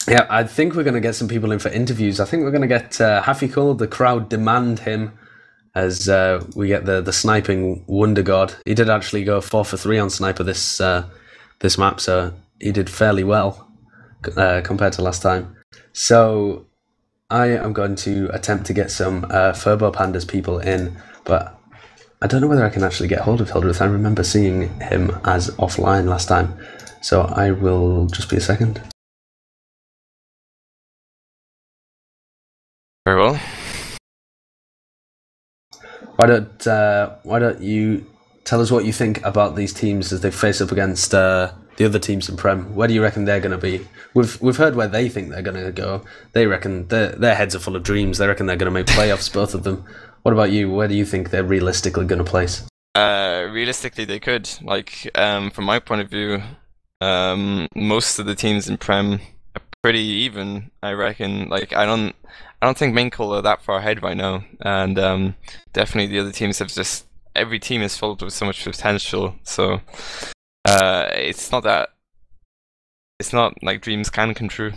Yeah, I think we're going to get some people in for interviews. I think we're going to get Happy Cool. The crowd demand him as we get the sniping wonder god. He did actually go 4 for 3 on sniper this map, so he did fairly well compared to last time. So I am going to attempt to get some Furbo Pandas people in, but I don't know whether I can actually get hold of Hildreth. I remember seeing him as offline last time, so I will just be a second. Very well. Why don't you tell us what you think about these teams as they face up against the other teams in Prem? Where do you reckon they're going to be? We've heard where they think they're going to go. They reckon their heads are full of dreams. They reckon they're going to make playoffs, both of them. What about you? Where do you think they're realistically going to place? Realistically, they could. Like, from my point of view, most of the teams in Prem are pretty even. I reckon. Like, I don't think Minkle are that far ahead right now, and definitely the other teams have just. Every team is filled with so much potential. So it's not like dreams can come true.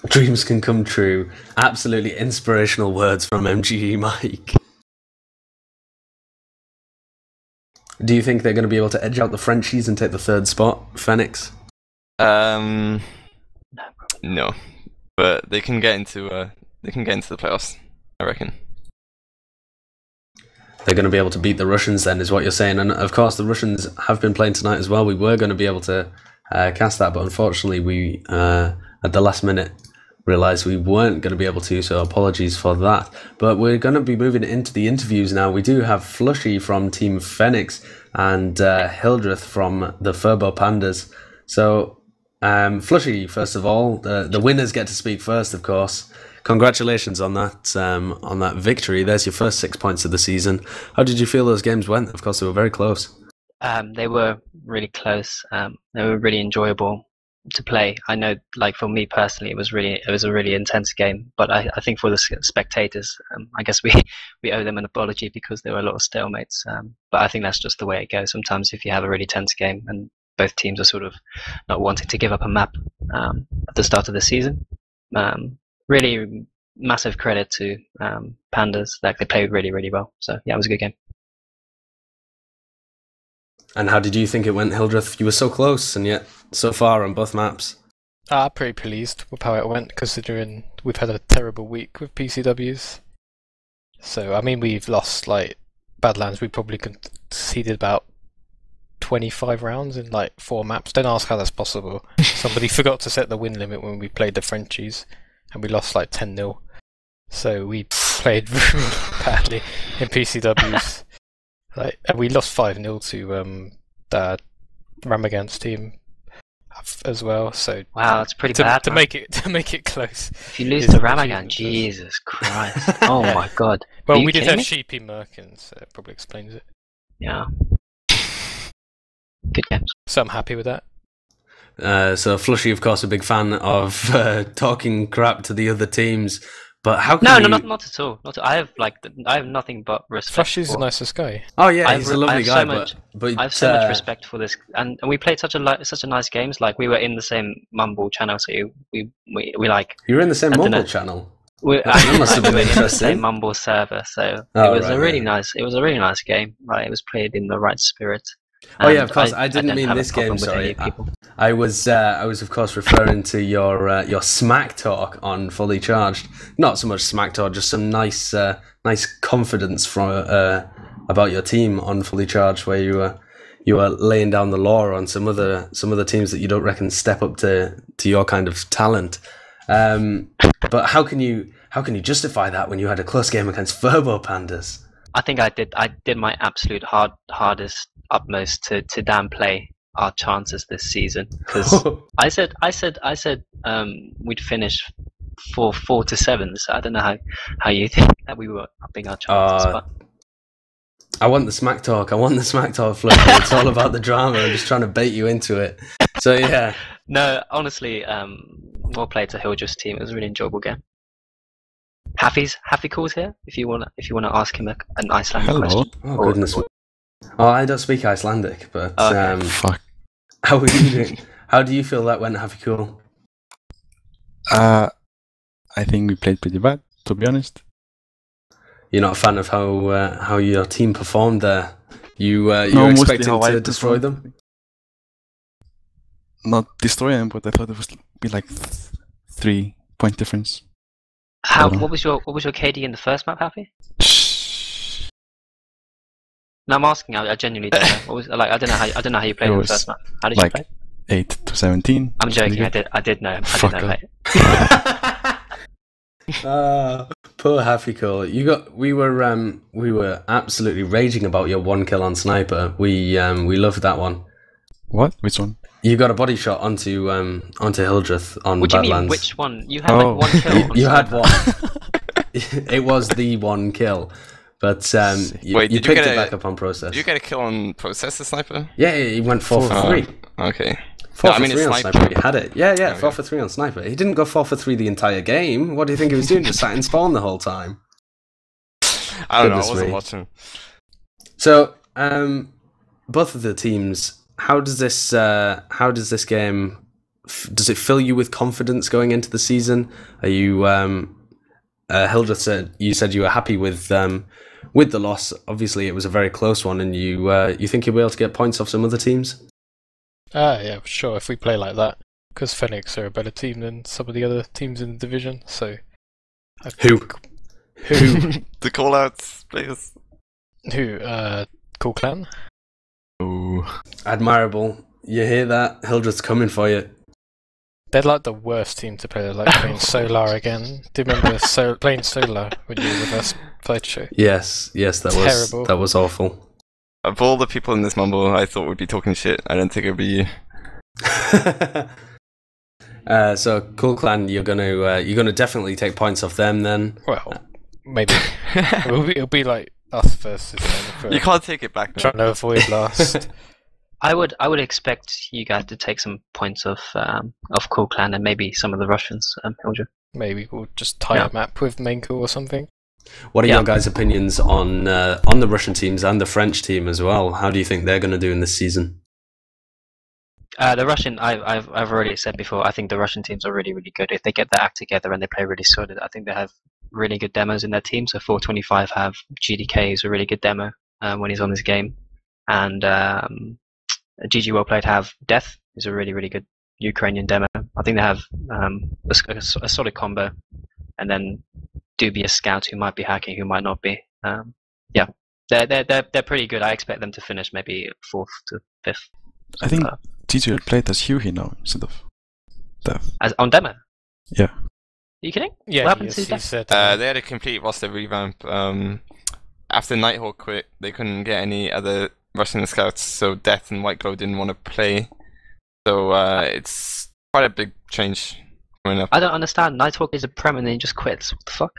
Dreams can come true. Absolutely inspirational words from MGEMike. Do you think they're going to be able to edge out the Frenchies and take the 3rd spot, Fenneks? No, but they can get into the playoffs, I reckon. They're going to be able to beat the Russians then, is what you're saying. And of course, the Russians have been playing tonight as well. We were going to be able to cast that, but unfortunately we, at the last minute, realised we weren't going to be able to, so apologies for that. But we're going to be moving into the interviews now. We do have Flushy from Team Fenneks and Hildreth from the Furbo Pandas. So, Flushy, first of all, the winners get to speak first, of course. Congratulations on that victory. There's your first 6 points of the season. How did you feel those games went? Of course, they were very close. They were really close. They were really enjoyable to play. I know, like for me personally, it was a really intense game. But I think for the spectators, I guess we owe them an apology because there were a lot of stalemates. But I think that's just the way it goes. Sometimes if you have a really tense game and both teams are sort of not wanting to give up a map at the start of the season. Really massive credit to Pandas. Like they played really, really well. So yeah, it was a good game. And how did you think it went, Hildreth? You were so close and yet so far on both maps. Pretty pleased with how it went, considering we've had a terrible week with PCWs. So I mean, we've lost like Badlands. We probably conceded about 25 rounds in like 4 maps. Don't ask how that's possible. Somebody forgot to set the win limit when we played the Frenchies, and we lost like 10-0. So we played really badly in PCWs. Like, and we lost 5-0 to the Ramagant's team as well. So wow, that's pretty bad. To make it close. If you lose to Ramagant, Jesus Christ! Oh my God. Well, we did have Sheepy Merkin, so it probably explains it. Yeah. Good games. So I'm happy with that. So Flushy, of course, a big fan of talking crap to the other teams. But how can not at all. I have nothing but respect. Flushy's the nicest guy. Oh yeah, he's a lovely guy. But I have so much respect for this, and we played such a nice games. Like we were in the same Mumble channel, so we like. You were in the same Mumble channel. That must have been interesting. In the same Mumble server, so it was a really nice. It was a really nice game. Right, it was played in the right spirit. Oh yeah, of course. I didn't mean this game. Sorry, I was of course referring to your smack talk on Fully Charged. Not so much smack talk, just some nice confidence from about your team on Fully Charged, where you were laying down the law on some other teams that you don't reckon step up to your kind of talent. But how can you justify that when you had a close game against Furbo Pandas? I think I did my absolute hardest utmost to downplay our chances this season, because I said we'd finish 4-7. So I don't know how you think that we were upping our chances. But I want the smack talk. Flick. It's all about the drama. I'm just trying to bait you into it. So yeah. No, honestly, well played to Hildreth's team. It was a really enjoyable game. Happy calls here. If you wanna ask him an Icelandic question. Oh goodness. Oh, I don't speak Icelandic, but fuck. How are you doing? How do you feel that went, Happy Cool? I think we played pretty bad, to be honest. You're not a fan of how your team performed there. You're No, mostly expecting how I to destroy performed. them. Not destroy them, but I thought it was be like 3-point difference. What was your KD in the first map, Happy? No, I'm asking. I genuinely don't know. What was like? I don't know how you played It in the was first map. How did like you play? 8 to 17. I'm It's pretty joking. good. I did know. Fuck I did know. up. Mate. Poor Happy Call. We were absolutely raging about your 1 kill on Sniper. We loved that one. What? Which one? You got a body shot onto Hildreth on What do you mean? Badlands. Which one? You had Oh. like 1 kill. on You had Sniper. one. It was the 1 kill, but you Wait, did you picked get it back up on process. Did you get a kill on process, the sniper? Yeah, he went 4 for 3. Okay. 4 No, I for mean, 3 it's on Sniper. Sniper. He had it. Yeah, Okay. 4 for 3 on Sniper. He didn't go 4 for 3 the entire game. What do you think he was doing? Just sat in spawn the whole time. I don't know. I Goodness wasn't me. watching. So, both of the teams. How does this game? Does it fill you with confidence going into the season? Are you? Hildreth said you were happy with the loss. Obviously, it was a very close one, and you think you'll be able to get points off some other teams. Yeah, sure. If we play like that, because Fenneks are a better team than some of the other teams in the division. So, Who? The call outs, please. Who? Cool Clan. Oh. Admirable. You hear that? Hildreth's coming for you. They're like the worst team to play. They're like playing Solar again. Do you remember playing Solar when you were with us Sideshow? Yes, Terrible. that was awful. Of all the people in this mumble, I thought would be talking shit. I don't think it'd be you. So Cool Clan, you're gonna definitely take points off them then. Well, maybe it'll be like us versus them. You can't take it back now. Trying to avoid last. I would expect you guys to take some points off Cool Clan and maybe some of the Russians. Hildreth. Maybe we'll just tie a map with Mainco or something. What are your guys' opinions on the Russian teams and the French team as well? How do you think they're going to do in this season? The Russian, I've already said before. I think the Russian teams are really, really good. If they get their act together and they play really solid, I think they have really good demos in their team. So 425 have GDK, who's a really good demo when he's on this game, and GG Well Played have Death, who's a really, really good Ukrainian demo. I think they have a solid combo, and then dubious scouts who might be hacking, who might not be. They're pretty good. I expect them to finish maybe 4th to 5th. I think GG played as Hughie now instead of Death. As on demo. Yeah. Are you kidding? Yeah, What happened yes, to he Death? said. They had a complete roster revamp. After Nighthawk quit, they couldn't get any other Russian scouts, so Death and White Glow didn't want to play. So it's quite a big change coming up. I don't understand. Nighthawk is a prem and then he just quits. What the fuck?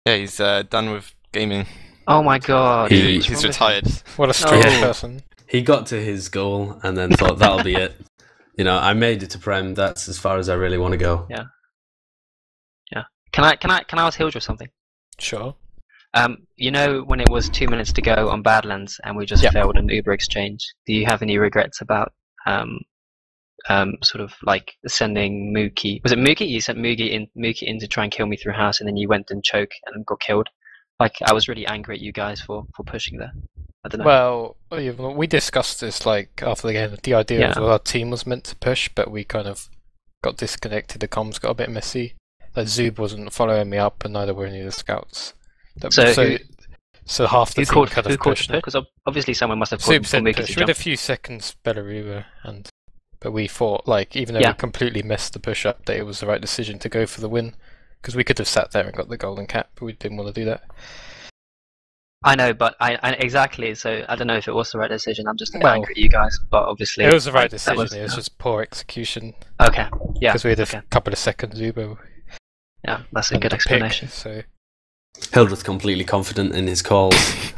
Yeah, he's done with gaming. Oh my god. He's He's retired. What a strange Oh. person. He got to his goal and then thought that'll be it. You know, I made it to Prem. That's as far as I really want to go. Yeah. Can I ask Hildreth something? Sure. You know when it was 2 minutes to go on Badlands and we just failed an Uber exchange, do you have any regrets about sort of like sending Mookie? Was it Mookie? You sent Mookie in to try and kill me through house, and then you went and choke and got killed. Like I was really angry at you guys for pushing there. I don't know. Well, we discussed this like after the game. The idea was our team was meant to push, but we kind of got disconnected. The comms got a bit messy. Like Zoob wasn't following me up, and neither were any of the scouts. So half the team kind of pushed. Because obviously someone must have called Zoob said Mookie push. to We had jump. a few seconds better Uber, but we thought like even though we completely messed the push up, that it was the right decision to go for the win, because we could have sat there and got the golden cap, but we didn't want to do that. I know, but I exactly. So I don't know if it was the right decision. I'm just angry at you guys, but obviously it was the right that decision. It was just poor execution. Okay, yeah. Because we had a couple of seconds Uber. Yeah, that's a good explanation. So Hildreth completely confident in his calls,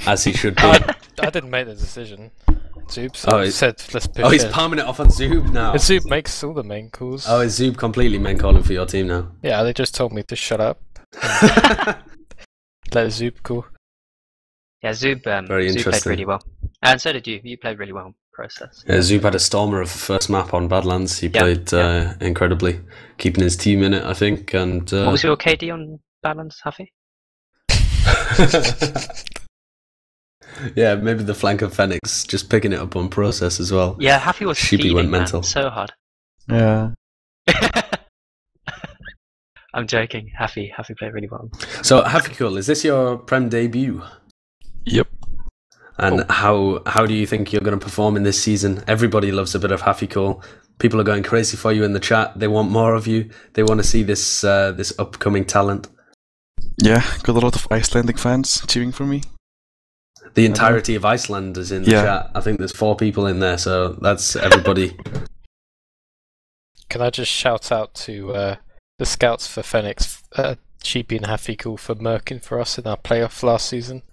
as he should be. I didn't make the decision. Zoob said let's push. Oh, he's in. palming it off on Zoob now. And Zoob makes all the main calls. Oh, is Zoob completely main calling for your team now? Yeah, they just told me to shut up. Let Zoob call. Yeah, Zoob Very Zoob played interesting. really well, and so did you. You played really well process. Yeah, Zoop had a stormer of the first map on Badlands. He played incredibly, keeping his team in it, I think. And What was your KD on Balance, Huffy? yeah, maybe the flank of Fenneks just picking it up on process as well. Yeah, Huffy was Sheepy feeding went man, mental. so hard. Yeah. I'm joking. Huffy played really well. So, Hafikul, is this your Prem debut? Yep. And how do you think you're going to perform in this season? Everybody loves a bit of Hafikul. People are going crazy for you in the chat. They want more of you. They want to see this this upcoming talent. Yeah, got a lot of Icelandic fans cheering for me. The entirety of Iceland is in the chat. I think there's 4 people in there, so that's everybody. Can I just shout out to the scouts for Fenneks, Sheepy and Hafikul, for murking for us in our playoff last season,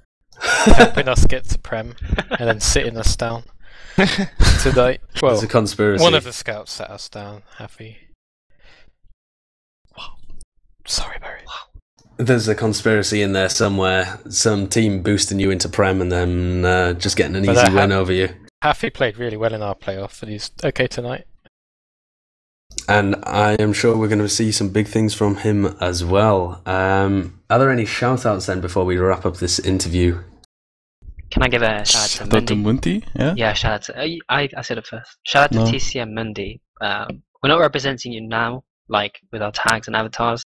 helping us get to Prem, and then sitting us down tonight. Well, It's a conspiracy. one of the scouts sat us down, Happy. Wow. Sorry, Barry. There's a conspiracy in there somewhere. Some team boosting you into Prem and then just getting an easy win over you. Happy played really well in our playoff, and he's okay tonight. And I am sure we're going to see some big things from him as well. Are there any shout-outs then before we wrap up this interview? Can I give a shout out to Mundi? Yeah? Yeah, shout out to... I said it first. Shout out to TCM Mundi. We're not representing you now, like, with our tags and avatars,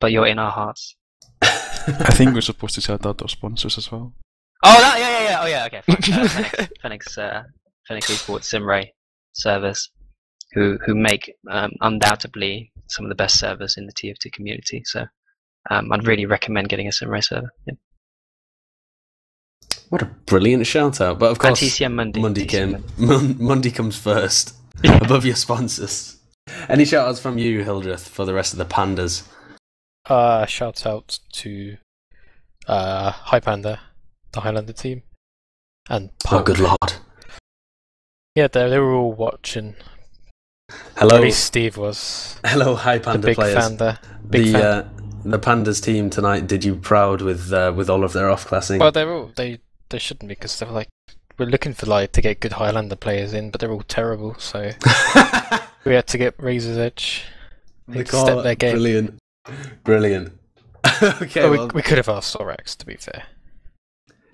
but you're in our hearts. I think we're supposed to shout out our sponsors as well. Oh, that, yeah. Oh, yeah, okay. Fenneks eSports Simray servers, who make undoubtedly some of the best servers in the TF2 community. So I'd really recommend getting a Simray server. Yeah. What a brilliant shout-out. But of course, TCM Mundi. Mundi comes first, above your sponsors. Any shout-outs from you, Hildreth, for the rest of the Pandas? Shout out to Hi Panda, the Highlander team, and Oh, good lord. Yeah, they were all watching. Hello. At least Steve was. Hello, Hi Panda the big players. Panda. Big fan. The Pandas team tonight did you proud with all of their off-classing? Well, they shouldn't be, because they're like, we're looking for to get good Highlander players in, but they're all terrible. So we had to get Razor's Edge. They step their game. Brilliant. Okay, we could have asked Sorax, to be fair.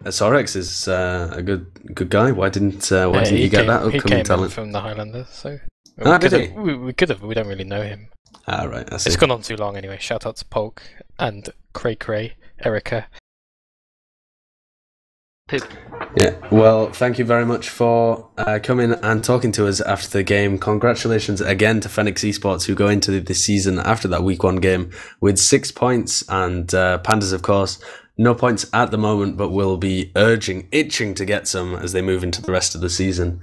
Sorax is a good guy. Why didn't he get that upcoming he came talent from the Highlander? So did he? We could have. We don't really know him. Ah, right. I see. It's gone on too long anyway. Shout out to Polk and Cray, Erica. Poop. Yeah, well, thank you very much for coming and talking to us after the game. Congratulations again to Fenneks eSports, who go into this season after that week 1 game with 6 points, and Pandas, of course, no points at the moment, but will be itching to get some as they move into the rest of the season.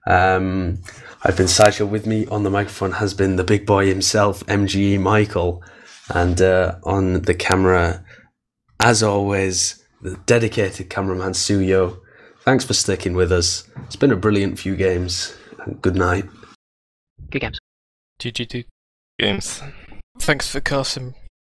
I've been Sideshow. With me on the microphone has been the big boy himself, MGEMike, and on the camera, as always, the dedicated cameraman Suyooo. Thanks for sticking with us. It's been a brilliant few games. And good night. Good games. GG2. Games. Thanks for casting